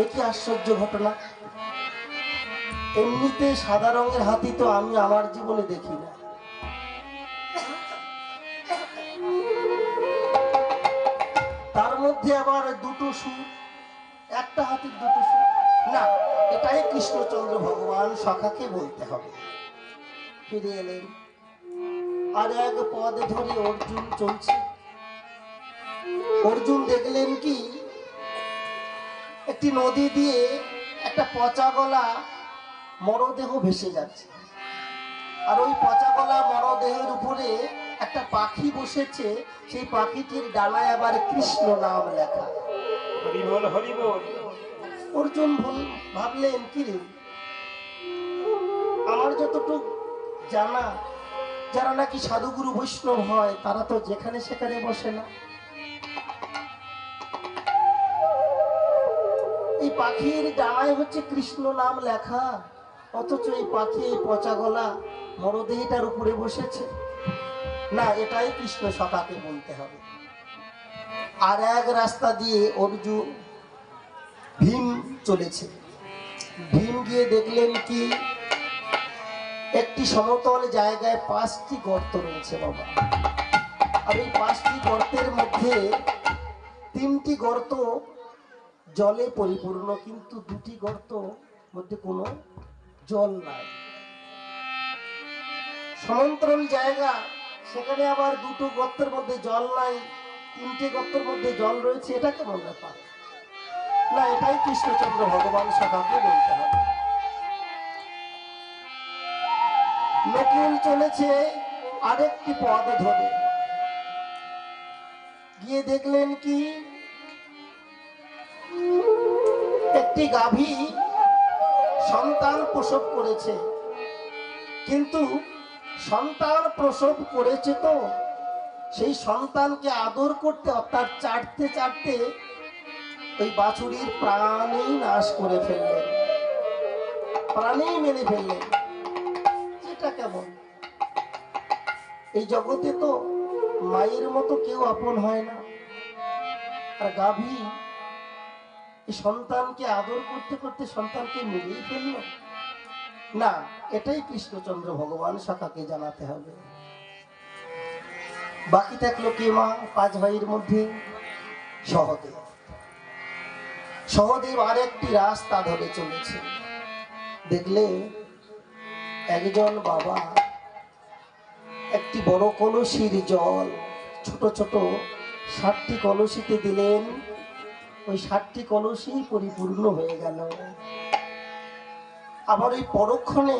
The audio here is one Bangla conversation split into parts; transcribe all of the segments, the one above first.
এ কি আশ্চর্য ঘটনা! এমনিতে সাদা রঙের হাতি তো আমি আমার জীবনে দেখি না। তার মধ্যে আবার দুটো সুর, একটা হাতির দুটো সুর। না, এটাই কৃষ্ণচন্দ্র ভগবান সখাকে বলতে হবে। ফিরে এলেন, আর এক পদ ধরে অর্জুন চলছে। অর্জুন দেখলেন কি একটি নদী দিয়ে একটা পচা গলা মরদেহ ভেসে যাচ্ছে, আর ওই পচা গলা মরদেহের উপরে একটা পাখি বসেছে। সেই পাখিটির ডানায় আবার কৃষ্ণ নাম লেখা। হরি বল, হরি বল। অর্জুন ভাবলেন, কি রে, আমার যতটুক জানা, যারা নাকি সাধুগুরু বৈষ্ণব হয় তারা তো যেখানে সেখানে বসে না। এই পাখির ডানায় হচ্ছে কৃষ্ণ নাম লেখা, অথচ এই পাখি এই পচা গলা মরদেহটার উপরে বসেছে। না, এটাই কৃষ্ণ সখাকে বলতে হবে। আর এক রাস্তা দিয়ে অর্জুন ভীম চলেছে। ভীম গিয়ে দেখলেন কি একটি সমতল জায়গায় 5টি গর্ত রয়েছে বাবা। আর এই 5টি গর্তের মধ্যে 3টি গর্ত জলে পরিপূর্ণ, কিন্তু 2টি গর্ত মধ্যে কোনো জল নাই। সমান্তরাল জায়গা, সেখানে আবার 2টো গর্তের মধ্যে জল নাই, 3টে গর্তের মধ্যে জল রয়েছে। এটা কেমন ব্যাপার? না, এটাই কৃষ্ণচন্দ্র ভগবান সখাকে বলতে হবে। নকুল চলেছে আরেকটি পদ ধরে, গিয়ে দেখলেন কি একটি গাভী সন্তান প্রসব করেছে, কিন্তু সন্তান প্রসব করেছে তো সেই সন্তানকে আদর করতে অর্থাৎ চাটতে চাটতে ওই বাছুরির প্রাণই নাশ করে ফেললেন, প্রাণেই মেনে ফেললেন। এটা কেমন? এই জগতে তো মায়ের মতো কেউ আপন হয় না, আর গাভী এই সন্তানকে আদর করতে করতে সন্তানকে মেরেই ফেলল। না, এটাই কৃষ্ণচন্দ্র ভগবান সখাকে জানাতে হবে। বাকি থাকলো কে মা? 5 ভাইয়ের মধ্যে সহদেব। সহদেব আরেকটি রাস্তা ধরে চলেছে। দেখলে একজন বাবা একটি বড় কলসির জল ছোট ছোট 7টি কলসিতে দিলেন। ওই 7টি কলসি পরিপূর্ণ হয়ে গেল। আবার ওই পরক্ষণে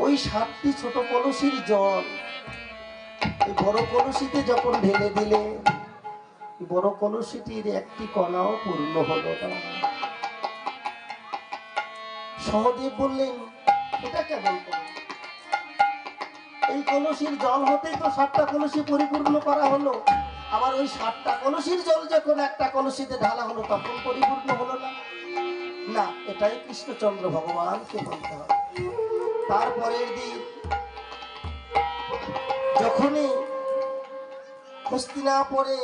ওই 7টি ছোট কলসির জল ওই বড় কলসিতে যখন ঢেলে দিলে, বড় কলসিটির একটি কণাও পূর্ণ হলো না। সহদেব বললেন, এটা কেমন করে? এই কলসির জল হতেই তো 7টা কলসি পরিপূর্ণ করা হলো, আবার ওই 7টা কলসির জল যখন একটা কলসিতে ঢালা হলো তখন পরিপূর্ণ হলো না। না, এটাই কৃষ্ণচন্দ্র ভগবানকে বলতে হবে। তারপরের দিন যখনই হস্তিনাপুরে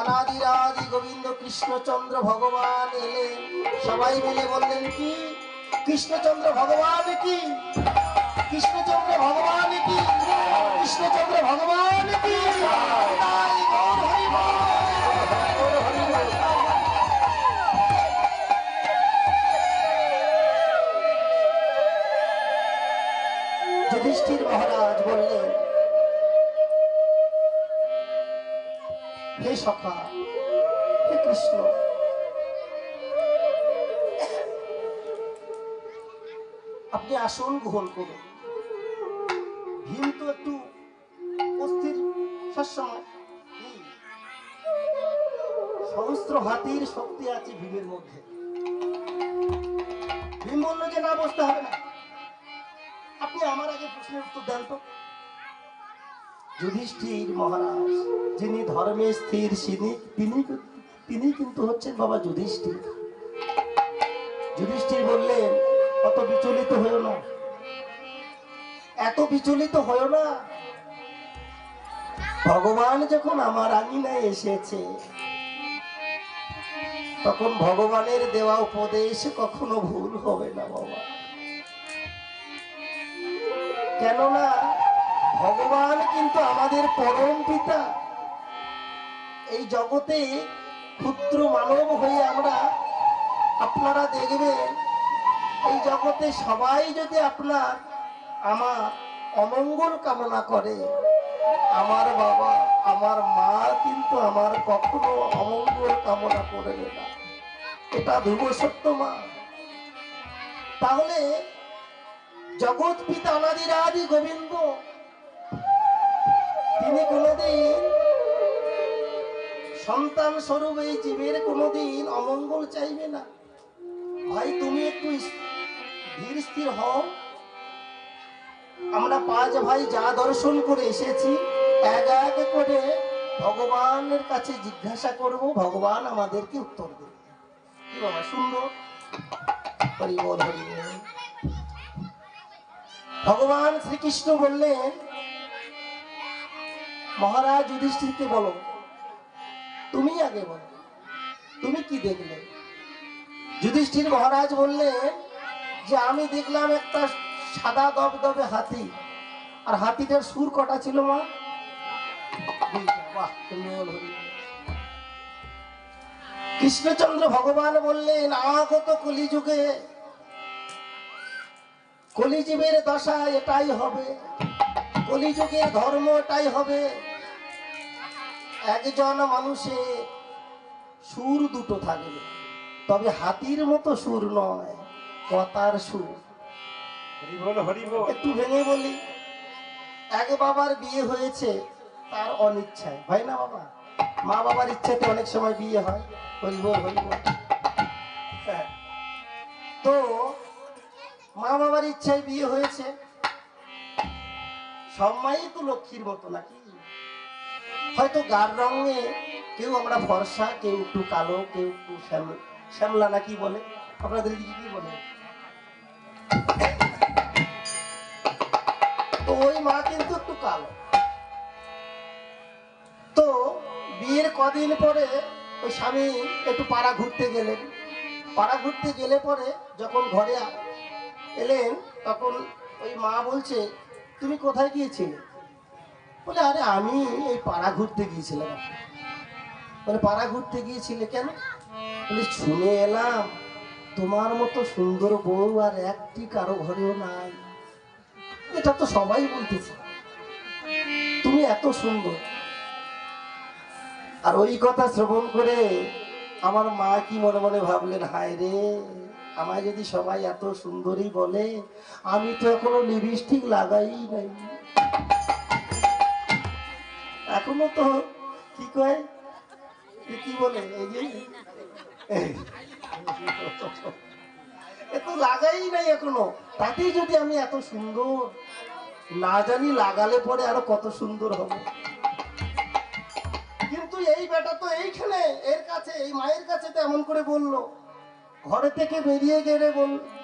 অনাদিরাদি গোবিন্দ কৃষ্ণচন্দ্র ভগবান এলেন, সবাই মিলে বললেন কি, কৃষ্ণচন্দ্র ভগবান কি, কৃষ্ণচন্দ্র ভগবান কি, কৃষ্ণচন্দ্র ভগবান কি। যুধিষ্ঠির মহারাজ বললেন, হে সখা, হে কৃষ্ণ, আপনি আসন গ্রহণ করুন। ভীম তো একটু অস্থির সবসময়। সহস্র হাতির শক্তি আছে ভীমের মধ্যে। ভীম বলল যে না, বসতে হবে না, আপনি আমার আগে প্রশ্নের উত্তর দেন তো। যুধিষ্ঠির মহারাজ যিনি ধর্মে স্থির, তিনি কিন্তু হচ্ছেন বাবা যুধিষ্ঠির। যুধিষ্ঠির বললেন, অত বিচলিত হয়েও না, এত বিচলিত হয়েও না। ভগবান যখন আমার আঙিনায় এসেছে তখন ভগবানের দেওয়া উপদেশ কখনো ভুল হবে না বাবা। কেননা ভগবান কিন্তু আমাদের পরম পিতা। এই জগতে ক্ষুদ্র মানব হয়ে আমরা, আপনারা দেখবেন এই জগতে সবাই যদি আপনার আমার অমঙ্গল কামনা করে, আমার বাবা আমার মা কিন্তু আমার কখনো অমঙ্গল কামনা করবে না। এটা ধ্রুব সত্য মা। তাহলে জগৎ পিতা অনাদির আদি গোবিন্দ তিনি কোনদিন সন্তান স্বরূপ এই জীবের কোনদিন অমঙ্গল চাইবে না। ভাই তুমি একটু ধীর স্থির হও। আমরা 5 ভাই যা দর্শন করে এসেছি, এক এক করে ভগবানের কাছে জিজ্ঞাসা করব, ভগবান আমাদেরকে উত্তর দেবে। কি বাবা সুন্দর? হরি বল হরি বল। ভগবান শ্রীকৃষ্ণ বললেন, মহারাজ যুধিষ্ঠিরকে বলো, তুমি আগে বলো তুমি কি দেখলে। যুধিষ্ঠির মহারাজ বললেন যে আমি দেখলাম একটা সাদা দবদবে হাতি। আর হাতিটার সুর কটা ছিল মা? বাহ, তুমি বল হরি বল। কৃষ্ণচন্দ্র ভগবান বললেন, আগত কলিযুগে কলিজীবের দশা এটাই হবে, কলিযুগের ধর্ম এটাই হবে। একজন মানুষের সুর দুটো থাকবে, তবে হাতির মতো সুর নয়, কথার সুর। হরি বল হরি বল। একটু ভেঙে বলি, এক বাবার বিয়ে হয়েছে তার অনিচ্ছায়, হয় না বাবা? মা বাবার ইচ্ছাতে অনেক সময় বিয়ে হয়। হরি বল হরি বল। হ্যাঁ, তো মা বাবার ইচ্ছায় বিয়ে হয়েছে। সব মাই তো লক্ষ্মীর মতো নাকি? হয়তো গার রঙে কেউ আমরা ফর্সা, কেউ একটু কালো, কেউ একটু শ্যামলা না কি বলে, আপনাদের দিকে কি বলে? তো ওই মা কিন্তু একটু কালো। তো বিয়ের কদিন পরে ওই স্বামী একটু পাড়া ঘুরতে গেলেন। পাড়া ঘুরতে গেলে পরে যখন ঘরে এলেন, তখন ওই মা বলছে, তুমি কোথায় গিয়েছিলে? বলে, আরে আমি এই পাড়া ঘুরতে গিয়েছিলাম। বলে, পাড়া ঘুরতে গিয়েছিলে কেন? বলে, শুনে এলাম তোমার মতো সুন্দর বউ আর একটি কারো ঘরেও নাই। এটা তো সবাই বলতেছে, তুমি এত সুন্দর। আর ওই কথা শ্রবণ করে আমার মা কি মনে মনে ভাবলেন, হায় রে, আমায় যদি সবাই এত সুন্দরী বলে, আমি তো এখনো লিপস্টিক লাগাই নাই, এখনো তো কি কয়, কি বলে, এই যে এত লাগাই নাই এখনো। তাতেই যদি আমি এত সুন্দর, না জানি লাগালে পরে আরো কত সুন্দর হবে। কিন্তু এই বেটা তো এইখানে এর কাছে, এই মায়ের কাছে তো এমন করে বললো। ঘরে থেকে বেরিয়ে গেলে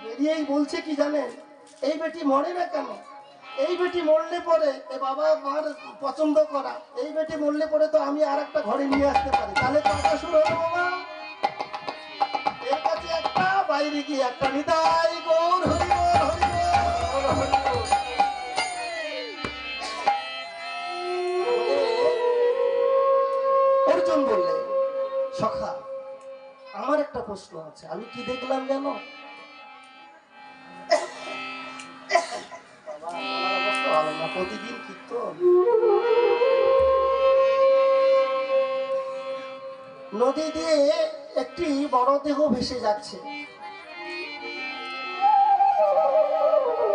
বেরিয়েই বলছে কি জানেন, এই বেটি মরে না কেন? এই বেটি মরলে পরে এ বাবা মার পছন্দ করা, এই বেটি মরলে পরে তো আমি আর একটা ঘরে নিয়ে আসতে পারি। তাহলে কথা শুরু হলো বাবা, এর কাছে একটা, বাইরে গিয়ে একটা। নিতাই গৌর হরি বল হরি বল হরি বল। অর্জুন বললে, সখা আমার একটা প্রশ্ন আছে, আমি কি দেখলাম জানো? অবস্থা ভালো না, প্রতিদিন কীর্তন। নদী দিয়ে একটি বড় দেহ ভেসে যাচ্ছে,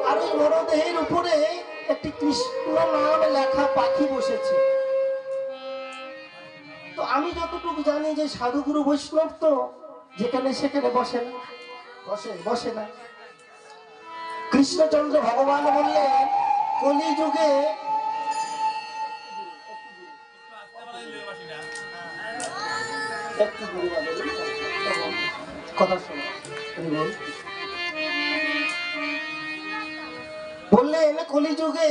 আর ওই বড় দেহের উপরে একটি কৃষ্ণ নাম লেখা পাখি বসেছে। তো আমি যতটুকু জানি যে সাধুগুরু বৈষ্ণব তো যেখানে সেখানে বসে না, বসে না। কৃষ্ণচন্দ্র ভগবান বললেন, কলিযুগে কথা শোনো, বললেন কলিযুগে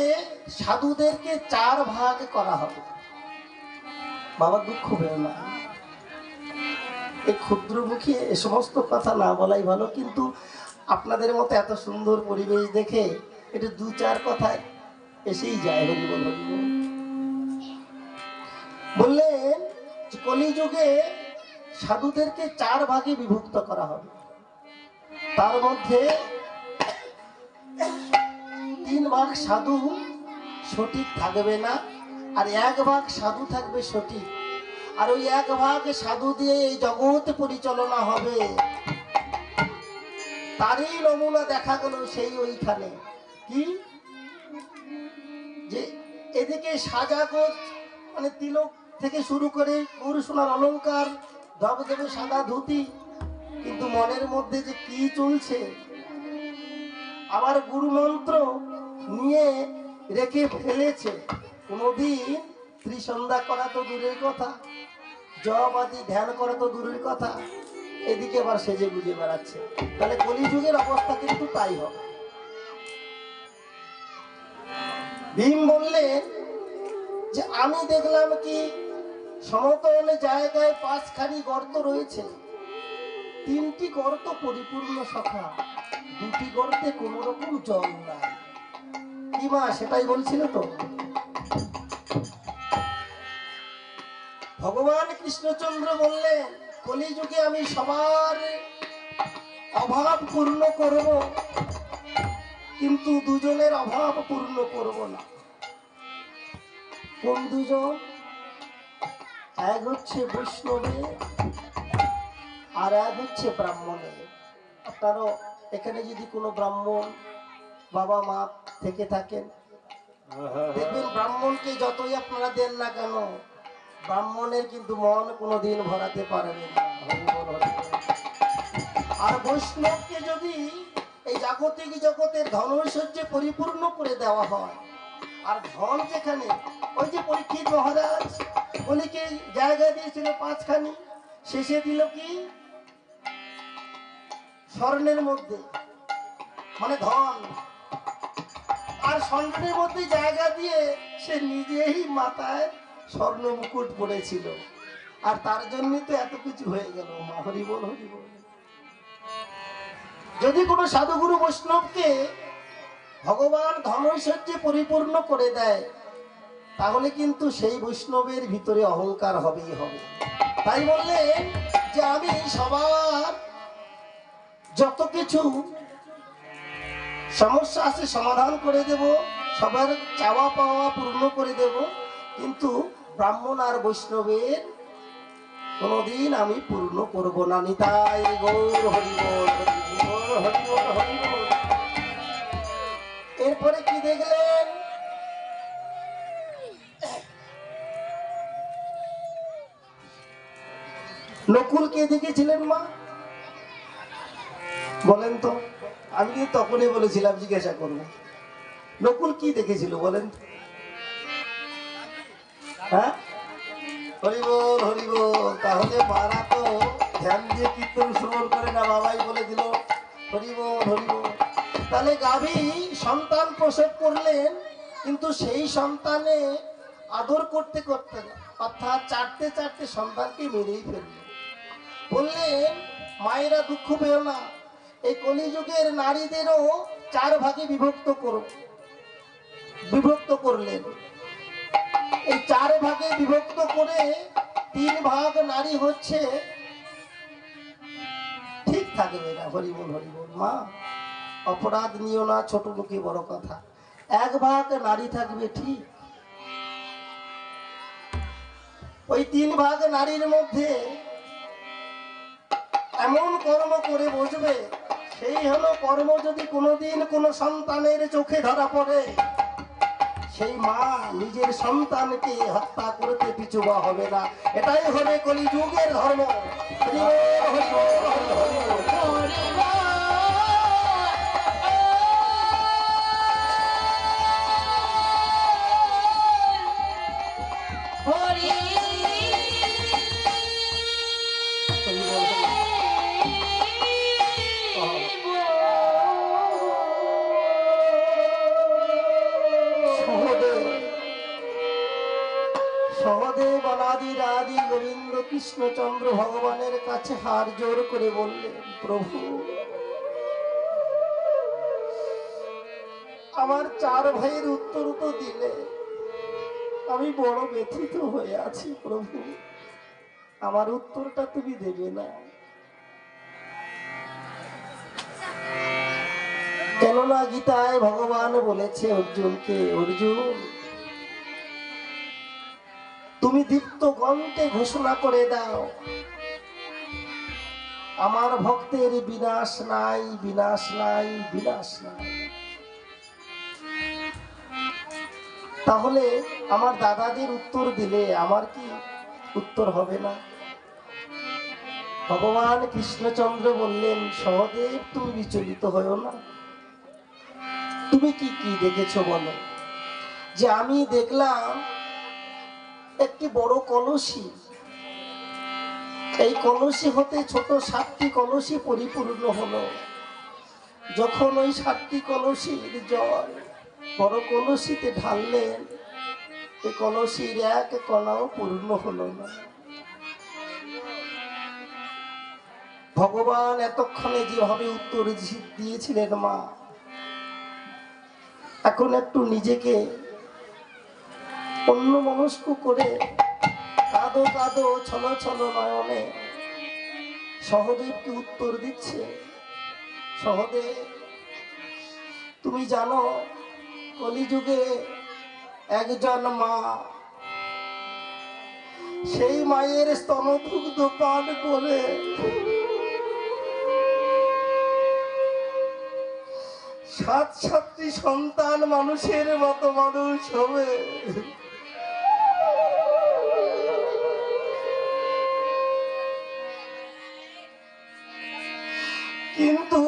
সাধুদেরকে 4 ভাগ করা হবে। বাবা দুঃখ পেও না, এই ক্ষুদ্রমুখী এ সমস্ত কথা না বলাই ভালো, কিন্তু আপনাদের মতো এত সুন্দর পরিবেশ দেখে এটা দু চার কথায় এসেই যায়। হরিবল হরিবল। বললেন যে কলিযুগে সাধুদেরকে চার ভাগে বিভক্ত করা হবে। তার মধ্যে 3 ভাগ সাধু সঠিক থাকবে না, আর 1 ভাগ সাধু থাকবে সঠিক। আর ওই 1 ভাগ সাধু দিয়ে এই জগৎ পরিচালনা হবে। তারই নমুনা দেখা গেল সেই ওইখানে কি, যে এদিকে সাজাগোজ মানে তিলক থেকে শুরু করে গৌর সোনার অলংকার, ধবধবে সাদা ধুতি, কিন্তু মনের মধ্যে যে কি চলছে। আবার গুরু মন্ত্র নিয়ে রেখে ফেলেছে, কোনদিন ত্রিসন্ধ্যা করা তো দূরের কথা, জপ আদি ধ্যান করা তো দূরের কথা, এদিকে আবার সেজে গুজে বেড়াচ্ছে। তাহলে কলিযুগের অবস্থা কিন্তু তাই হবে। ভীম বললেন যে আমি দেখলাম কি সমতল জায়গায় 5খানি গর্ত রয়েছে, 3টি গর্ত পরিপূর্ণ সখা, 2টি গর্তে কোন রকম জল নাই। কি মা সেটাই বলছিল তো? ভগবান কৃষ্ণচন্দ্র বললেন কলিযুগে আমি সবার অভাব পূর্ণ করব, কিন্তু দুজনের অভাব পূর্ণ করব না। কোন দুজন? এক হচ্ছে বৈষ্ণবে আর এক হচ্ছে ব্রাহ্মণে। আপনারও এখানে যদি কোনো ব্রাহ্মণ বাবা মা থেকে থাকেন, দেখবেন ব্রাহ্মণকে যতই আপনারা দেন না কেন, ব্রাহ্মণের কিন্তু মন কোনোদিন ভরাতে পারবে না। আর বৈষ্ণবকে যদি এই জাগতিক জগতের ধনৈশ্বর্যে পরিপূর্ণ করে দেওয়া হয়, আর ধন যেখানে, ওই যে পরীক্ষিত মহারাজ উনিকে জায়গা দিয়েছিল 5খানি, শেষে দিল কি স্বর্ণের মধ্যে, মানে ধন, আর স্বর্ণের মধ্যে জায়গা দিয়ে সে নিজেই মাথায় স্বর্ণ মুকুট পড়েছিল, আর তার জন্যই তো এত কিছু হয়ে গেল। মা হরি বল হরি বল। যদি কোনো সাধুগুরু বৈষ্ণবকে ভগবান ধনৈশ্বর্যে পরিপূর্ণ করে দেয়, তাহলে কিন্তু সেই বৈষ্ণবের ভিতরে অহংকার হবেই হবে। তাই বললেন যে আমি সবার যত কিছু সমস্যা আছে সমাধান করে দেব, সবার চাওয়া পাওয়া পূর্ণ করে দেব, কিন্তু ব্রাহ্মণ আর বৈষ্ণবের কোনদিন আমি পূর্ণ করব না। নিতাই গৌর হরি বল হরি বল হরি বল। এরপরে কি দেখলেন? নকুলকে দেখেছিলেন মা? বলেন তো, আমি কিন্তু তখনই বলেছিলাম জিজ্ঞাসা করবো, নকুল কি দেখেছিল বলেন? হ্যাঁ, হরিবল হরিবল। তাহলে মারা তো ধ্যান দিয়ে কীর্তন শ্রবণ করে না, বাবাই বলে দিল হরিবল হরিবল। তাহলে গাভী সন্তান প্রসব করলেন, কিন্তু সেই সন্তানে আদর করতে করতে না, অর্থাৎ চাটতে চাটতে সন্তানকে মেরেই ফেললেন। বললেন মায়েরা দুঃখ পেও না, এই কলিযুগের নারীদেরও 4 ভাগে বিভক্ত করলেন। এই 4 ভাগে বিভক্ত করে 3 ভাগ নারী হচ্ছে ঠিক থাকবে না। হরিবল হরিবল। মা অপরাধ নিও না, ছোট লোকে বড় কথা। 1 ভাগ নারী থাকবে ঠিক। ওই 3 ভাগ নারীর মধ্যে এমন কর্ম করে বসবে, সেই হলো কর্ম যদি কোনোদিন কোনো সন্তানের চোখে ধরা পড়ে, সেই মা নিজের সন্তানকে হত্যা করতে পিছুবা হবে না। এটাই হবে কলিযুগের ধর্ম। হরি বল, হরি বল, হরি বল, হরি বল। সহদেব অনাদি রাদি গোবিন্দ কৃষ্ণচন্দ্র ভগবানের কাছে হাত জোর করে বললেন, প্রভু আমার 4 ভাইয়ের উত্তর তো দিলে, আমি বড় ব্যথিত হয়ে আছি প্রভু, আমার উত্তরটা তুমি দেবে না? কেননা গীতায় ভগবান বলেছে অর্জুনকে, অর্জুন তুমি দীপ্ত কণ্ঠে ঘোষণা করে দাও, আমার ভক্তের বিনাশ নাই, বিনাশ নাই, বিনাশ নাই। তাহলে আমার দাদাদের উত্তর দিলে আমার কি উত্তর হবে না? ভগবান কৃষ্ণচন্দ্র বললেন, সহদেব তুমি বিচলিত হও না। তুমি কি কি দেখেছো বলো? যে আমি দেখলাম একটি বড় কলসি, এই কলসি হতে ছোট 7টি কলসি পরিপূর্ণ হলো। যখন ওই 7টি কলসির জল বড় কলসিতে ঢাললেন, এই কলসির এক কণাও পূর্ণ হলো না। ভগবান এতক্ষণে যেভাবে উত্তর দিয়েছিলেন মা, এখন একটু নিজেকে অন্যমনস্ক করে কাঁদো কাঁদো ছলো ছলো নয়নে সহদেবকে উত্তর দিচ্ছে, সহদেব তুমি জানো কলিযুগে একজন মা, সেই মায়ের স্তনদুগ্ধ পান করে 7টি সন্তান মানুষের মতো মানুষ হবে। কিন্তু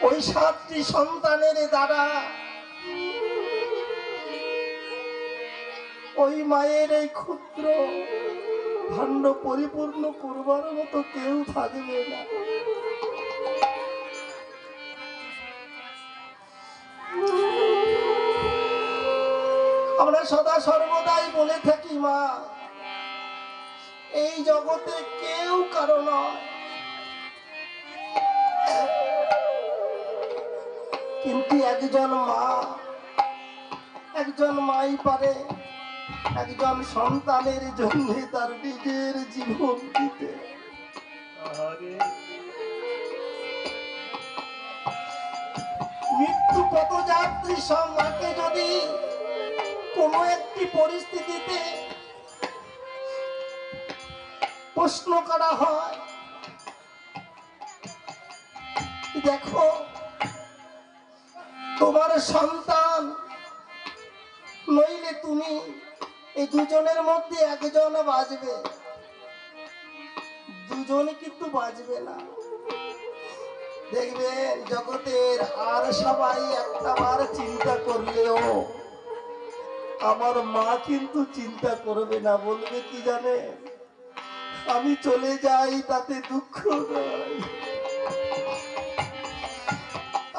ওই 7টি সন্তানের দ্বারা ওই মায়ের এই ক্ষুদ্র ভাণ্ড পরিপূর্ণ করবার মতো কেউ থাকবে না। আমরা সদা সর্বদাই বলে থাকি, মা এই জগতে কেউ কারো নয়, কিন্তু একজন মাই পারে একজন সন্তানের জন্য তার নিজের জীবন দিতে। মৃত্যু পথযাত্রী সব মাকে যদি কোনো একটি পরিস্থিতিতে প্রশ্ন করা হয়, দেখো তোমার সন্তান নইলে তুমি, এই দুজনের মধ্যে একজন বাঁচবে, দুজনে কিন্তু বাঁচবে না। দেখবেন জগতের আর সবাই একটাবার চিন্তা করলেও আমার মা কিন্তু চিন্তা করবে না, বলবে কি জানে, আমি চলে যাই তাতে দুঃখ নয়,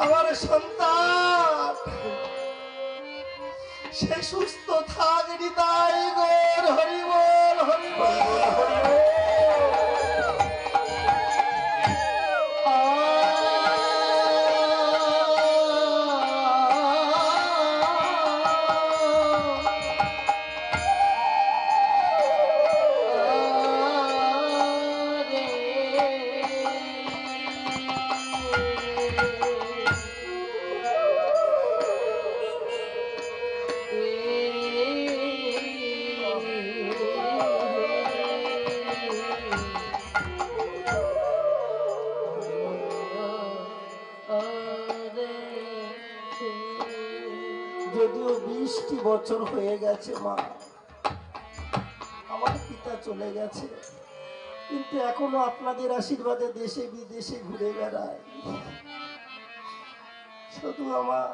আমার সন্তান সে সুস্থ থাকনি, তাই গোর হরি বল, হরি বল, হরি বল। যদিও 20টি বছর হয়ে গেছে মা, আমার পিতা চলে গেছে, কিন্তু এখনো আপনাদের আশীর্বাদে দেশে বিদেশে ঘুরে বেড়ায়। শুধু আমার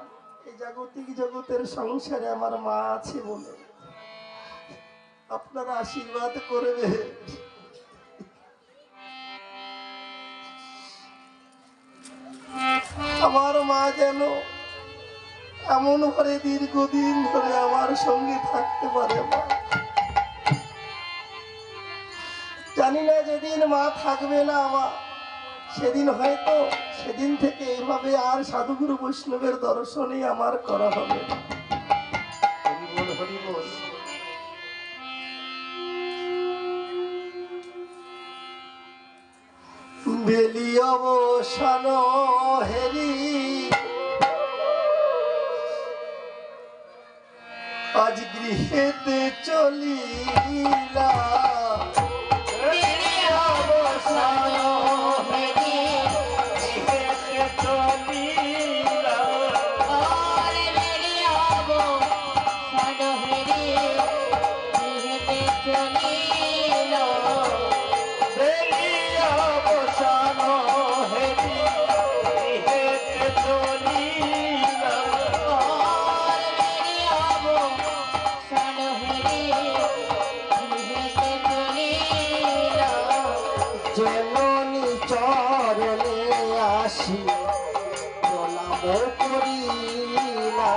এই জাগতিক জগতের সংসারে আমার মা আছে বলে আপনারা আশীর্বাদ করবে। আমার মা যেন এমন ভাবে দীর্ঘদিন ধরে আমার সঙ্গে থাকতে পারে। মা না যেদিন মা থাকবে না আমার, সেদিন হয়তো সেদিন থেকে এইভাবে আর সাধুগুরু বৈষ্ণবের দর্শনই আমার করা হবে না। হরি বল হরি বল। বেলি অবসান হেরি আজ গৃহেতে চলিলা, বেলি অবসান হেরি গৃহেতে চলিলা। বেলি অবসান হেরি গৃহেতে চলিলা। যেমনি চরণে আসি প্রণাম করিলা,